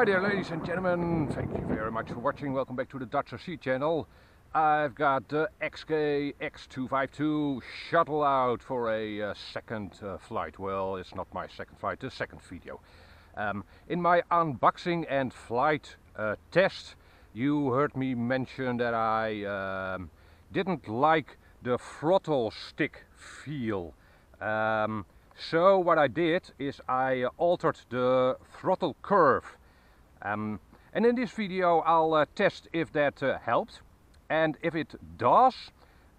Hi there ladies and gentlemen, thank you very much for watching. Welcome back to the DutchRC channel. I've got the XK X252 Shuttle out for a second flight. Well, it's not my second flight, the second video. In my unboxing and flight test, you heard me mention that I didn't like the throttle stick feel. So what I did is I altered the throttle curve. And in this video I'll test if that helped, and if it does,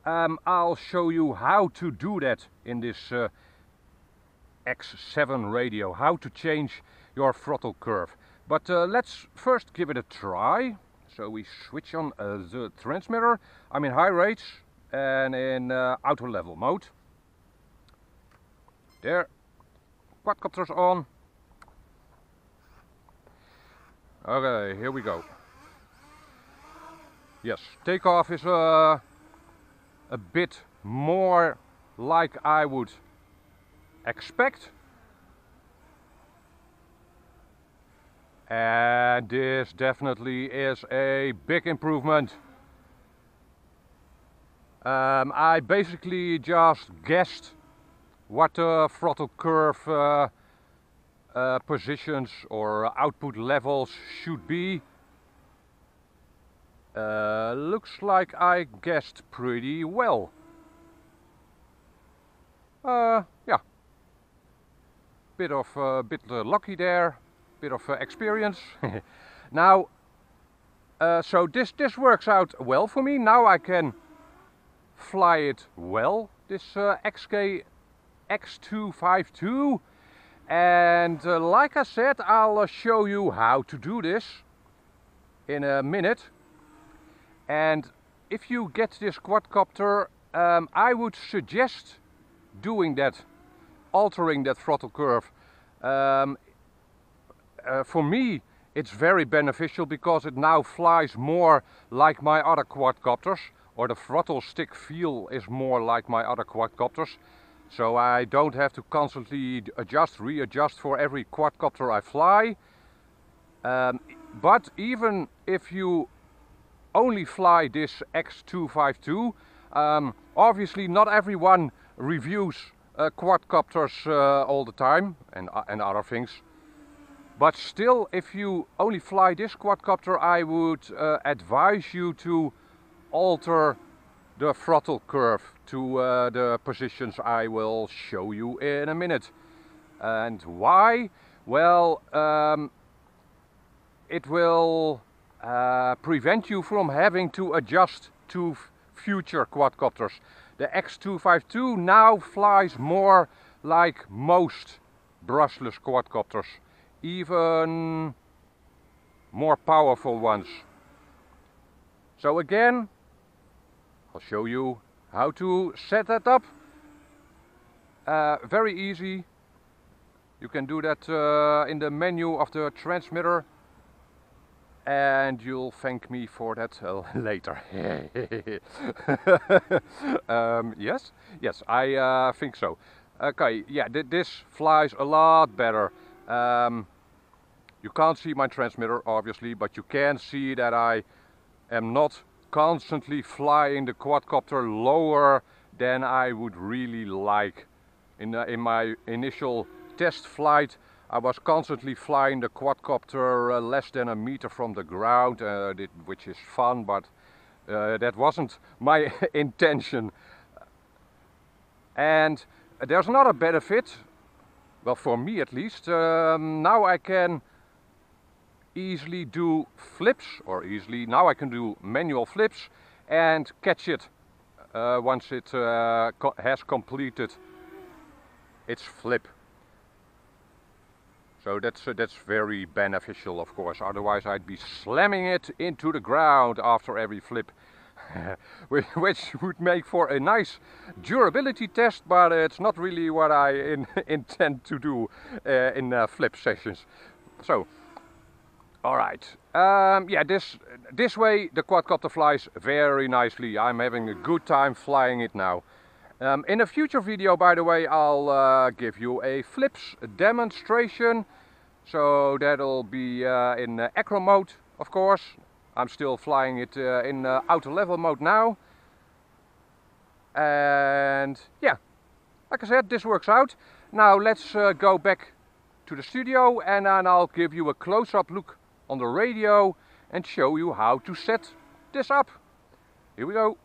I'll show you how to do that in this X7 radio, how to change your throttle curve. But let's first give it a try. So we switch on the transmitter. I'm in high rates and in auto level mode. There, quadcopter's on. Okay, here we go. Yes, takeoff is a bit more like I would expect. And this definitely is a big improvement. I basically just guessed what the throttle curve positions or output levels should be. Looks like I guessed pretty well. Yeah, bit lucky there, bit of experience. Now, so this works out well for me. Now I can fly it well. This XK X252. And like I said, I'll show you how to do this in a minute. And if you get this quadcopter, I would suggest doing that, altering that throttle curve. For me, it's very beneficial because it now flies more like my other quadcopters, or the throttle stick feel is more like my other quadcopters. So I don't have to constantly adjust, readjust for every quadcopter I fly. But even if you only fly this X252, obviously not everyone reviews quadcopters all the time and other things. But still, if you only fly this quadcopter, I would advise you to alter the throttle curve to the positions I will show you in a minute. And why? Well, it will prevent you from having to adjust to future quadcopters. The X252 now flies more like most brushless quadcopters, even more powerful ones. So again, I'll show you how to set that up. Very easy. You can do that in the menu of the transmitter, and you'll thank me for that later. Yes, I think so. Okay, yeah, this flies a lot better. You can't see my transmitter obviously, but you can see that I am not constantly flying the quadcopter lower than I would really like. In my initial test flight, I was constantly flying the quadcopter less than a meter from the ground, which is fun, but that wasn't my intention. And there's another benefit, well, for me at least. Now I can easily do flips, now I can do manual flips and catch it once it has completed its flip. So that's very beneficial, of course. Otherwise I'd be slamming it into the ground after every flip, which would make for a nice durability test, but it's not really what I intend to do in flip sessions. So, all right. Yeah, this way the quadcopter flies very nicely. I'm having a good time flying it now. In a future video, by the way, I'll give you a flips demonstration So that'll be in acro mode, of course. I'm still flying it in auto level mode now. And yeah, like I said, this works out. Now let's go back to the studio and then I'll give you a close-up look on the radio and show you how to set this up. Here we go.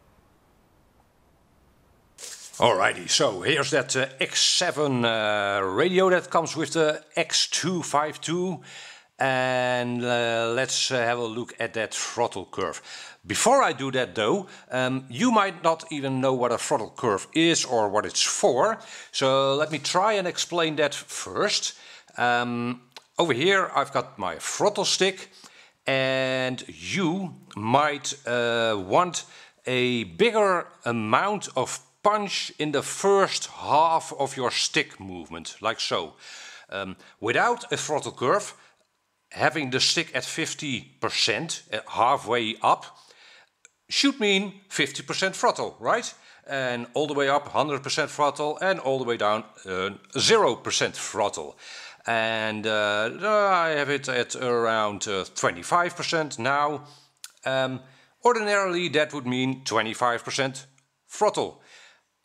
Alrighty, so here's that X7 radio that comes with the X252, and let's have a look at that throttle curve. Before I do that though, you might not even know what a throttle curve is or what it's for, so let me try and explain that first. Over here I've got my throttle stick, and you might want a bigger amount of punch in the first half of your stick movement, like so. Without a throttle curve, having the stick at 50%, halfway up, should mean 50% throttle, right? And all the way up 100% throttle, and all the way down 0% throttle. And I have it at around 25% now. Ordinarily that would mean 25% throttle.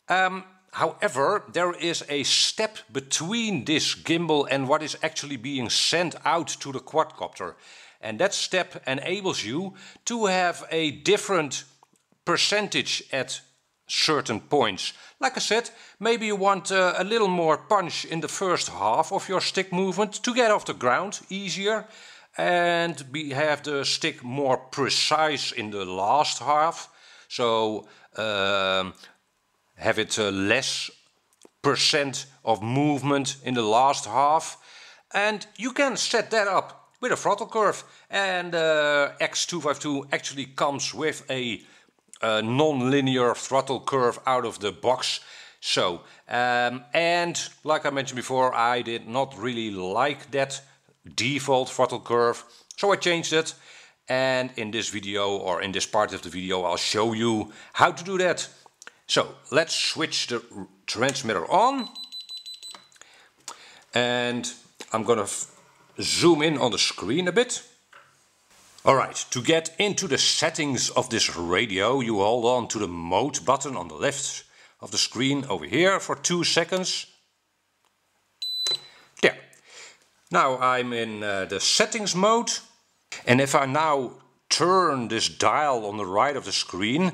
However, there is a step between this gimbal and what is actually being sent out to the quadcopter. And that step enables you to have a different percentage at certain points. Like I said, maybe you want a little more punch in the first half of your stick movement to get off the ground easier, and have the stick more precise in the last half. So have it less percent of movement in the last half, and you can set that up with a throttle curve. And X252 actually comes with a non-linear throttle curve out of the box. So and like I mentioned before, I did not really like that default throttle curve, so I changed it, and in this video, or in this part of the video, I'll show you how to do that. So let's switch the transmitter on, and I'm gonna zoom in on the screen a bit. Alright, to get into the settings of this radio, you hold on to the mode button on the left of the screen over here for 2 seconds. There. Now I'm in the settings mode, and if I now turn this dial on the right of the screen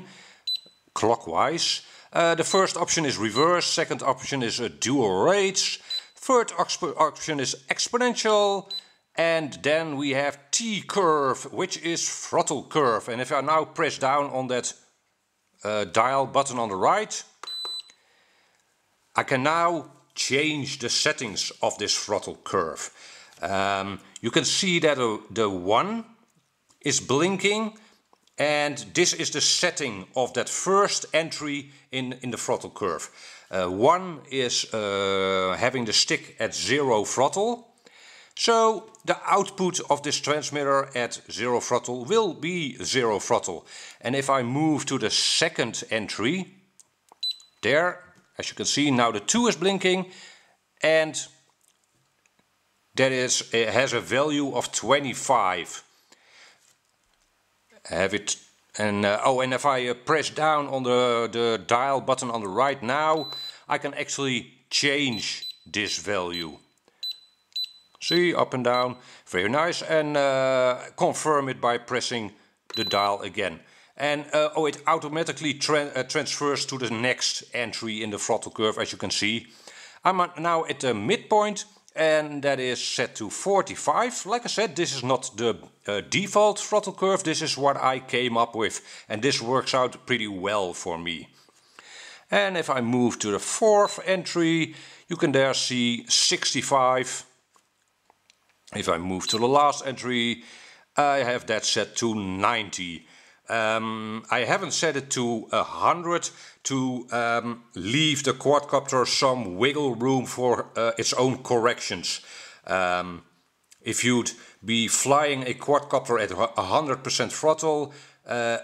clockwise, the first option is reverse, second option is dual rates, third option is exponential, and then we have T-curve, which is throttle curve. And if I now press down on that dial button on the right, I can now change the settings of this throttle curve. You can see that the 1 is blinking, and this is the setting of that first entry in the throttle curve. 1 is having the stick at 0 throttle. So the output of this transmitter at 0 throttle will be 0 throttle. And if I move to the second entry, there, as you can see, now the 2 is blinking, and that is, it has a value of 25. Have it, and and if I press down on the dial button on the right now, I can actually change this value. See, up and down, very nice, and confirm it by pressing the dial again. And it automatically transfers to the next entry in the throttle curve, as you can see. I'm now at the midpoint, and that is set to 45. Like I said, this is not the default throttle curve, this is what I came up with, and this works out pretty well for me. And if I move to the fourth entry, you can there see 65. If I move to the last entry, I have that set to 90. I haven't set it to 100 to leave the quadcopter some wiggle room for its own corrections. If you'd be flying a quadcopter at 100% throttle,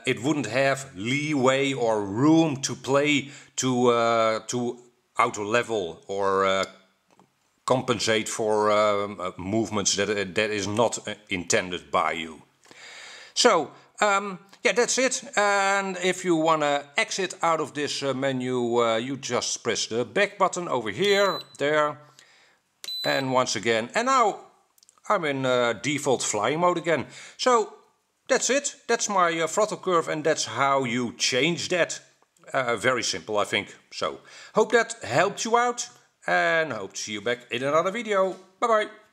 it wouldn't have leeway or room to play to auto level or compensate for movements that is not intended by you. So yeah, that's it. And if you want to exit out of this menu, you just press the back button over here, there, and once again. And now I'm in default flying mode again. So that's it. That's my throttle curve, and that's how you change that. Very simple, I think. So hope that helped you out, and hope to see you back in another video. Bye bye.